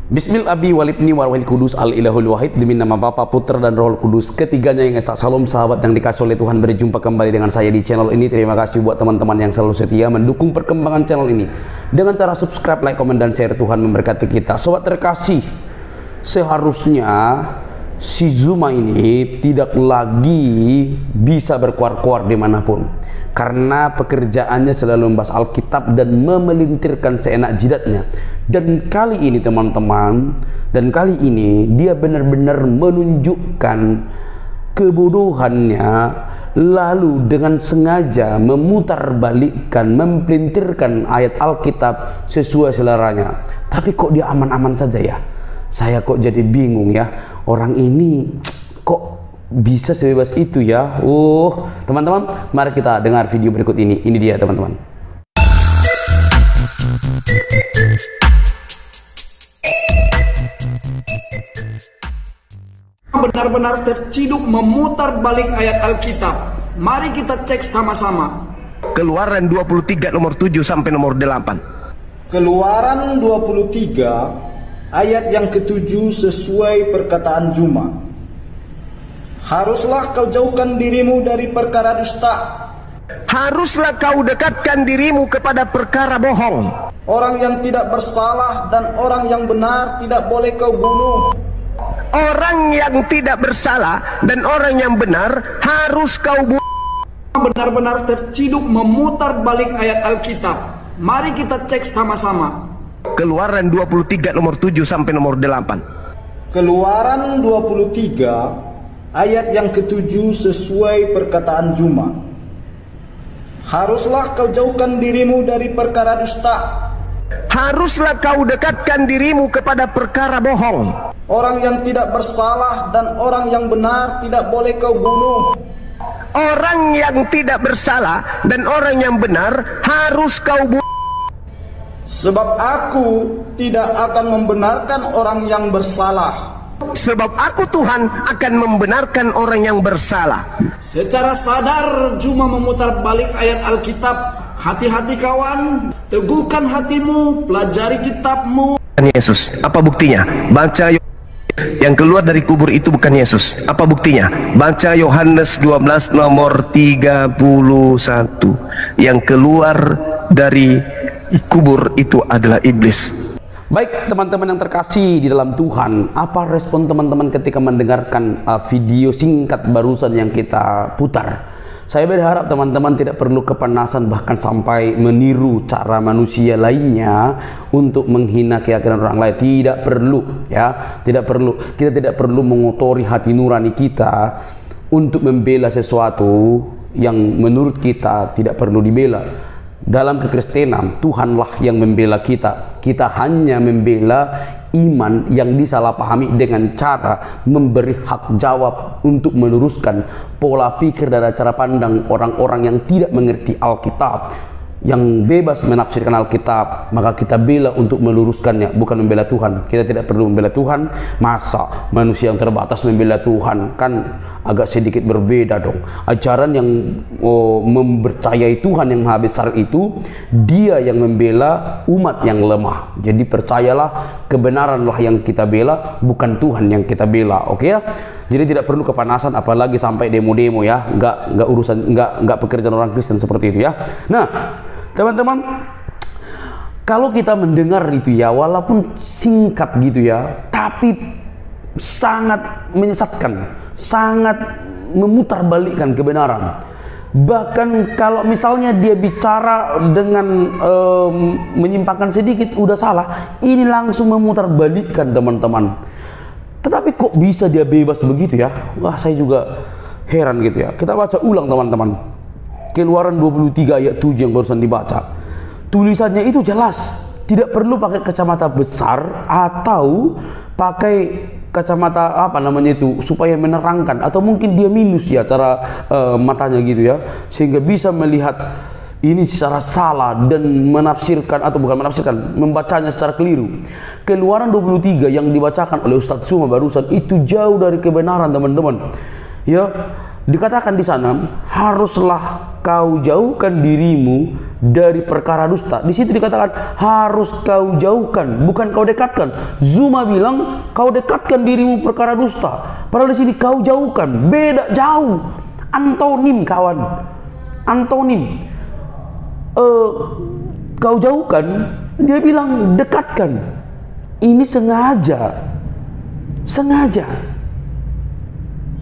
Bismil Abi Walibni Warwahil Kudus Al Ilahul Wahid, demi nama Bapa, Putra dan Roh Kudus ketiganya yang esa. Salam sahabat yang dikasih oleh Tuhan, berjumpa kembali dengan saya di channel ini. Terima kasih buat teman-teman yang selalu setia mendukung perkembangan channel ini dengan cara subscribe, like, komen, dan share. Tuhan memberkati kita. Sobat terkasih, seharusnya si Zuma ini tidak lagi bisa berkuar-kuar dimanapun, karena pekerjaannya selalu membahas Alkitab dan memelintirkan seenak jidatnya. Dan kali ini teman-teman, dia benar-benar menunjukkan kebodohannya, lalu dengan sengaja memutarbalikkan, mempelintirkan ayat Alkitab sesuai seleranya. Tapi kok dia aman-aman saja ya? Saya kok jadi bingung ya, orang ini kok bisa sebebas itu ya. Teman-teman, mari kita dengar video berikut ini. Ini dia teman-teman. Benar-benar terciduk memutar balik ayat Alkitab. Mari kita cek sama-sama. Keluaran 23 nomor 7 sampai nomor 8. Keluaran 23 ayat yang ke-7 sesuai perkataan Zuma. Haruslah kau jauhkan dirimu dari perkara dusta. Haruslah kau dekatkan dirimu kepada perkara bohong. Orang yang tidak bersalah dan orang yang benar tidak boleh kau bunuh. Orang yang tidak bersalah dan orang yang benar harus kau bunuh. Benar-benar terciduk memutar balik ayat Alkitab. Mari kita cek sama-sama. Keluaran 23 nomor 7 sampai nomor 8. Keluaran 23 ayat yang ke-7 sesuai perkataan Zuma. Haruslah kau jauhkan dirimu dari perkara dusta. Haruslah kau dekatkan dirimu kepada perkara bohong. Orang yang tidak bersalah dan orang yang benar tidak boleh kau bunuh. Orang yang tidak bersalah dan orang yang benar harus kau bunuh. Sebab aku tidak akan membenarkan orang yang bersalah. Sebab aku Tuhan akan membenarkan orang yang bersalah. Secara sadar Zuma memutar balik ayat Alkitab. Hati-hati kawan, teguhkan hatimu, pelajari kitabmu. Yesus, apa buktinya? Baca yang keluar dari kubur itu bukan Yesus. Apa buktinya? Baca Yohanes 12 nomor 31. Yang keluar dari kubur itu adalah iblis. Baik teman-teman yang terkasih di dalam Tuhan, apa respon teman-teman ketika mendengarkan video singkat barusan yang kita putar? Saya berharap teman-teman tidak perlu kepanasan bahkan sampai meniru cara manusia lainnya untuk menghina keyakinan orang lain. Tidak perlu ya, tidak perlu. Kita tidak perlu mengotori hati nurani kita untuk membela sesuatu yang menurut kita tidak perlu dibela. Dalam kekristenan, Tuhanlah yang membela kita. Kita hanya membela iman yang disalahpahami dengan cara memberi hak jawab untuk meluruskan pola pikir dan cara pandang orang-orang yang tidak mengerti Alkitab, yang bebas menafsirkan Alkitab. Maka kita bela untuk meluruskannya, bukan membela Tuhan. Kita tidak perlu membela Tuhan. Masa manusia yang terbatas membela Tuhan? Kan agak sedikit berbeda dong. Ajaran yang mempercayai Tuhan yang Maha Besar itu, dia yang membela umat yang lemah. Jadi percayalah, kebenaranlah yang kita bela, bukan Tuhan yang kita bela. Oke ya? Jadi tidak perlu kepanasan, apalagi sampai demo-demo ya. Enggak pekerjaan orang Kristen seperti itu ya. Nah, teman-teman, kalau kita mendengar itu ya, walaupun singkat gitu ya, tapi sangat menyesatkan, sangat memutarbalikkan kebenaran. Bahkan kalau misalnya dia bicara dengan menyimpangkan sedikit udah salah, ini langsung memutarbalikkan teman-teman. Tetapi kok bisa dia bebas begitu ya? Wah, saya juga heran gitu ya. Kita baca ulang teman-teman. Keluaran 23 ayat 7 yang barusan dibaca. Tulisannya itu jelas. Tidak perlu pakai kacamata besar atau pakai kacamata apa namanya itu supaya menerangkan, atau mungkin dia minus ya cara matanya gitu ya, sehingga bisa melihat ini secara salah dan menafsirkan, atau bukan menafsirkan, membacanya secara keliru. Keluaran 23 yang dibacakan oleh Ustadz Zuma barusan itu jauh dari kebenaran teman-teman. Ya, dikatakan di sana, haruslah kau jauhkan dirimu dari perkara dusta. Di situ dikatakan harus kau jauhkan, bukan kau dekatkan. Zuma bilang kau dekatkan dirimu perkara dusta. Padahal di sini kau jauhkan, beda jauh. Antonim kawan, antonim. Kau jauhkan, dia bilang dekatkan. Ini sengaja.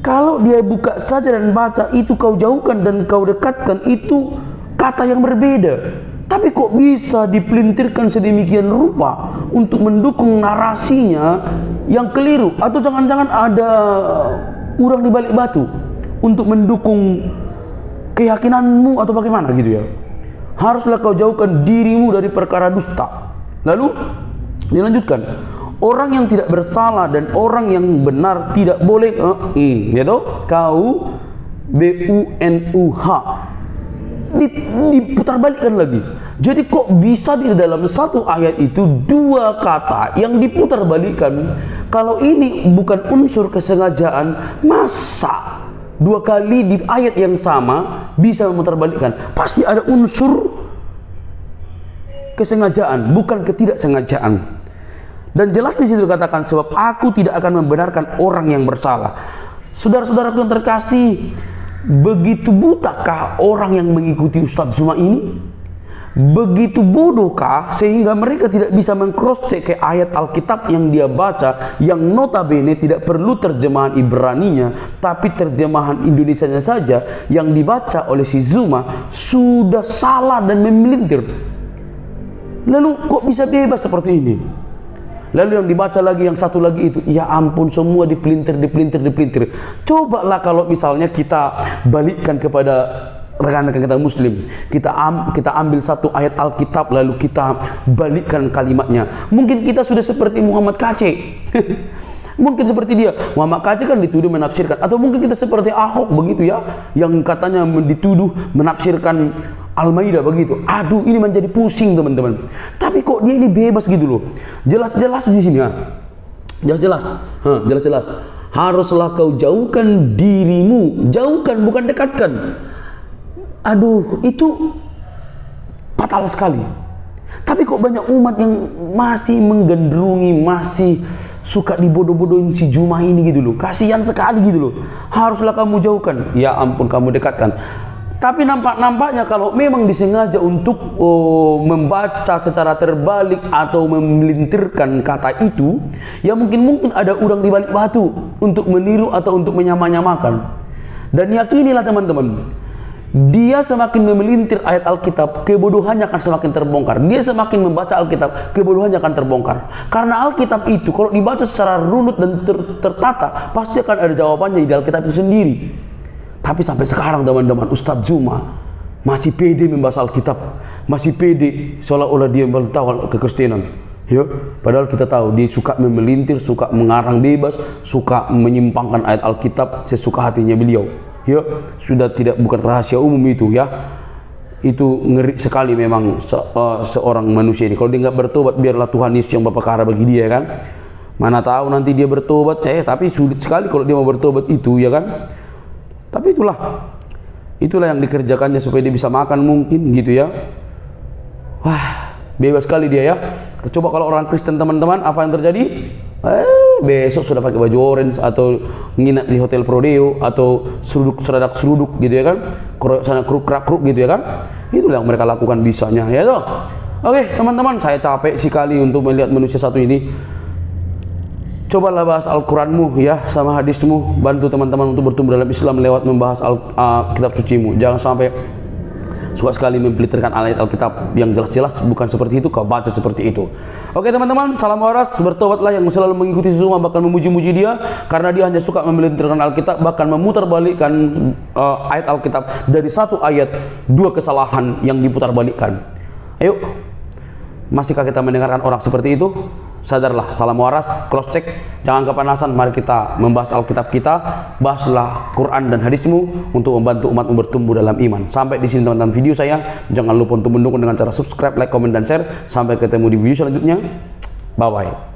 Kalau dia buka saja dan baca itu kau jauhkan dan kau dekatkan, itu kata yang berbeda. Tapi kok bisa dipelintirkan sedemikian rupa untuk mendukung narasinya yang keliru? Atau jangan-jangan ada urang di balik batu untuk mendukung keyakinanmu atau bagaimana gitu ya? Haruslah kau jauhkan dirimu dari perkara dusta. Lalu dilanjutkan, orang yang tidak bersalah dan orang yang benar tidak boleh gitu. Kau BUNUH diputar balikkan lagi. Jadi kok bisa di dalam satu ayat itu dua kata yang diputar balikkan? Kalau ini bukan unsur kesengajaan, masa dua kali di ayat yang sama bisa memutar balikkan? Pasti ada unsur kesengajaan, bukan ketidaksengajaan. Dan jelas di situ dikatakan, sebab aku tidak akan membenarkan orang yang bersalah. Saudara-saudaraku yang terkasih, begitu butakah orang yang mengikuti Ustadz Zuma ini? Begitu bodohkah sehingga mereka tidak bisa meng-cross-check ke ayat Alkitab yang dia baca, yang notabene tidak perlu terjemahan Ibraninya, tapi terjemahan Indonesianya saja yang dibaca oleh si Zuma sudah salah dan memelintir. Lalu kok bisa bebas seperti ini? Lalu yang dibaca lagi, yang satu lagi itu, ya ampun, semua dipelintir. Cobalah kalau misalnya kita balikkan kepada rekan-rekan kita Muslim, kita ambil satu ayat Alkitab lalu kita balikkan kalimatnya. Mungkin kita sudah seperti Muhammad KC. Mungkin seperti dia. Muhammad KC kan dituduh menafsirkan, atau mungkin kita seperti Ahok begitu ya, yang katanya dituduh menafsirkan Al-Maidah begitu. Aduh, ini menjadi pusing teman-teman. Tapi kok dia ini bebas gitu loh. Jelas-jelas di sini ya. Jelas-jelas. Haruslah kau jauhkan dirimu, jauhkan bukan dekatkan. Aduh, itu fatal sekali. Tapi kok banyak umat yang masih menggandrungi, masih suka dibodoh-bodohin si Zuma ini gitu loh. Kasihan sekali gitu loh. Haruslah kamu jauhkan. Ya ampun, kamu dekatkan. Tapi nampaknya kalau memang disengaja untuk membaca secara terbalik atau memelintirkan kata itu, ya mungkin ada urang di balik batu untuk meniru atau untuk menyamakan. Dan yakinilah teman-teman, dia semakin memelintir ayat Alkitab, kebodohannya akan semakin terbongkar. Dia semakin membaca Alkitab, kebodohannya akan terbongkar. Karena Alkitab itu kalau dibaca secara runut dan tertata, pasti akan ada jawabannya di Alkitab itu sendiri. Tapi sampai sekarang teman-teman, Ustadz Zuma masih pede membahas Alkitab, masih pede seolah-olah dia tahu kekristenan. Ya, padahal kita tahu dia suka memelintir, suka mengarang bebas, suka menyimpangkan ayat Alkitab sesuka hatinya beliau. Ya, sudah bukan rahasia umum itu ya. Itu ngeri sekali memang seorang manusia ini. Kalau dia nggak bertobat, biarlah Tuhan Yesus yang berperkara bagi dia kan. Mana tahu nanti dia bertobat, tapi sulit sekali kalau dia mau bertobat itu ya kan. Tapi itulah yang dikerjakannya supaya dia bisa makan mungkin gitu ya. Wah, bebas sekali dia ya. Coba kalau orang Kristen teman-teman, apa yang terjadi? Besok sudah pakai baju orange atau nginap di hotel Prodeo atau seruduk gitu ya kan. Sana kruk gitu ya kan. Itulah yang mereka lakukan bisanya ya toh. Oke, teman-teman, saya capek sekali untuk melihat manusia satu ini. Cobalah bahas Al-Quranmu ya sama hadismu, bantu teman-teman untuk bertumbuh dalam Islam lewat membahas kitab sucimu. Jangan sampai suka sekali mempelintirkan ayat Alkitab yang jelas-jelas bukan seperti itu, kau baca seperti itu. Oke teman-teman, salam waras, bertobatlah yang selalu mengikuti Zuma bahkan memuji-muji dia karena dia hanya suka mempelintirkan Alkitab, bahkan memutarbalikkan ayat Alkitab dari satu ayat, dua kesalahan yang diputarbalikkan. Ayo, masihkah kita mendengarkan orang seperti itu? Sadarlah, salam waras, cross check, jangan kepanasan. Mari kita membahas Alkitab kita, bahaslah Quran dan hadismu untuk membantu umatmu bertumbuh dalam iman. Sampai di sini teman-teman video saya. Jangan lupa untuk mendukung dengan cara subscribe, like, komen, dan share. Sampai ketemu di video selanjutnya. Bye bye.